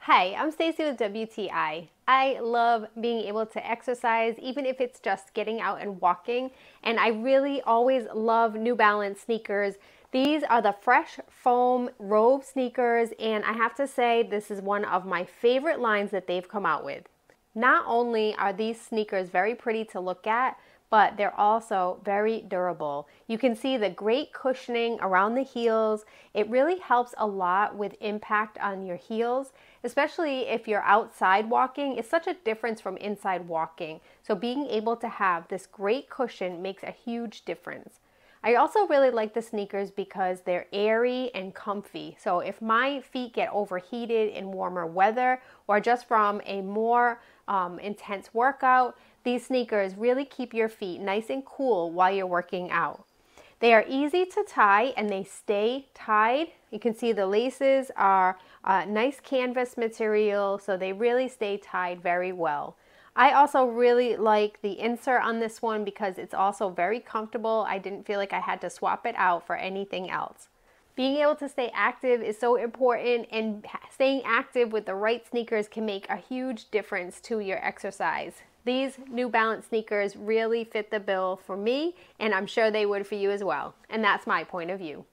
Hi, I'm Stacy with WTI. I love being able to exercise, even if it's just getting out and walking, and I really always love New Balance sneakers. These are the Fresh Foam Roav sneakers, and I have to say this is one of my favorite lines that they've come out with. Not only are these sneakers very pretty to look at, but they're also very durable. You can see the great cushioning around the heels. It really helps a lot with impact on your heels, especially if you're outside walking. It's such a difference from inside walking. So being able to have this great cushion makes a huge difference. I also really like the sneakers because they're airy and comfy. So if my feet get overheated in warmer weather or just from a more intense workout, these sneakers really keep your feet nice and cool while you're working out. They are easy to tie and they stay tied. You can see the laces are nice canvas material, so they really stay tied very well. I also really like the insert on this one because it's also very comfortable. I didn't feel like I had to swap it out for anything else. Being able to stay active is so important, and staying active with the right sneakers can make a huge difference to your exercise. These New Balance sneakers really fit the bill for me, and I'm sure they would for you as well. And that's my point of view.